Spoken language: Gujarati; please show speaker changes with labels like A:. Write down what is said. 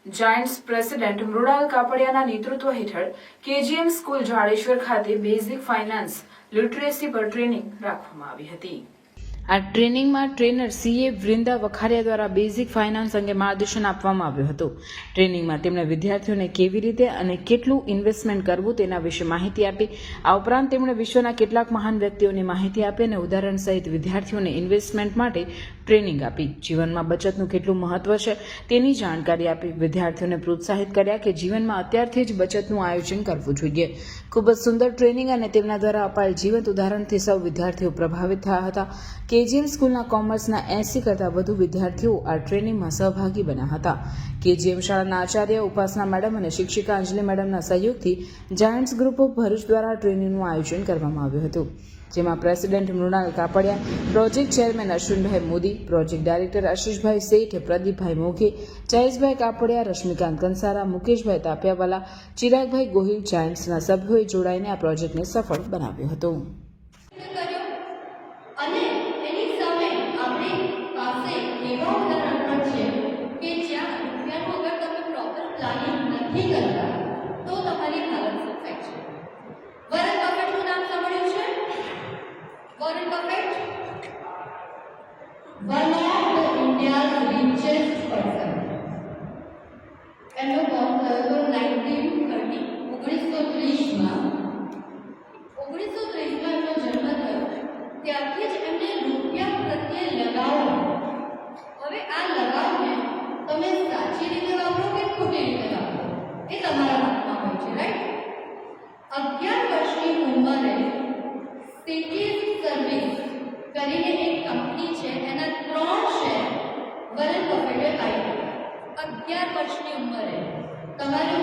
A: જાયન્ટ્સ પ્રેસિડેન્ટ મૃણાલ કાપડિયાના નેતૃત્વ હેઠળ કેજીએમ સ્કૂલ જાડેશ્વર ખાતે બેઝિક ફાઇનાન્સ લિટરેસી પર ટ્રેનિંગ રાખવામાં આવી હતી। આ ટ્રેનિંગમાં ટ્રેનર સીએ વૃંદા વખારિયા દ્વારા બેઝિક ફાઇનાન્સ અંગે માર્ગદર્શન આપવામાં આવ્યું હતું। ટ્રેનિંગમાં તેમણે વિદ્યાર્થીઓને કેવી રીતે અને કેટલું ઇન્વેસ્ટમેન્ટ કરવું તેના વિશે માહિતી આપી। આ ઉપરાંત તેમણે વિશ્વના કેટલાક મહાન વ્યક્તિઓની માહિતી આપી અને ઉદાહરણ સહિત વિદ્યાર્થીઓને ઇન્વેસ્ટમેન્ટ માટે ટ્રેનિંગ આપી। જીવનમાં બચતનું કેટલું મહત્વ છે તેની જાણકારી આપી। વિદ્યાર્થીઓને પ્રોત્સાહિત કર્યા કે જીવનમાં અત્યારથી જ બચતનું આયોજન કરવું જોઈએ। ખૂબ જ સુંદર ટ્રેનિંગ અને તેમના દ્વારા અપાયેલ જીવંત ઉદાહરણથી સૌ વિદ્યાર્થીઓ પ્રભાવિત થયા હતા। કેજીએમ સ્કૂલના કોમર્સના 80 કરતાં વધુ વિદ્યાર્થીઓ આ ટ્રેનિંગમાં સહભાગી બન્યા હતા। કેજીએમ શાળાના આચાર્ય ઉપાસના મેડમ અને શિક્ષિકા અંજલિ મેડમના સહયોગથી જાયન્ટ્સ ગ્રુપ ઓફ ભરૂચ દ્વારા ટ્રેનિંગનું આયોજન કરવામાં આવ્યું હતું, જેમાં president Mrinal Kapadia, project chairman Ashwinbhai Modi, project director Ashishbhai Sheth, Pradeepbhai મોઘે, Jayeshbhai Kapadia, Rashmikant Kansara, મુકેશભાઈ તાપિયાવાલા, ચિરાગભાઈ ગોહિલ જાયન્ટ્સના સભ્યોએ જોડાઈને આ પ્રોજેક્ટને સફળ બનાવ્યો હતો।
B: અને એની સામે આપણી પાસે એવા ઉદાહરણ પણ છે કે જ્યાં રૂપિયાનું અગર તમે પ્રોપર પ્લાનિંગ નથી કરતા તો તમારી હાલત શું થાય છે। વોરન બફેટનું નામ સાંભળ્યું છે? Warren buffet one of the India's richest person. એમનો બર્થ થયો હતો 1930માં 1930માં એમનો જન્મ થયો। ત્યારથી જ એમને રૂપિયા પ્રત્યે લગાવ। હવે આ લગાવને તમે સાચી રીતે વાપરો કે ખોટી રીતે વાપરો એ તમારા હાથમાં હોય છે, રાઈટ? 11 વર્ષની ઉંમરે સિટીઝ સર્વિસ કરીને એક કંપની છે, એના 3 શેર વોરન બફેટે પાડ્યા। 11 વર્ષની ઉંમરે તમારે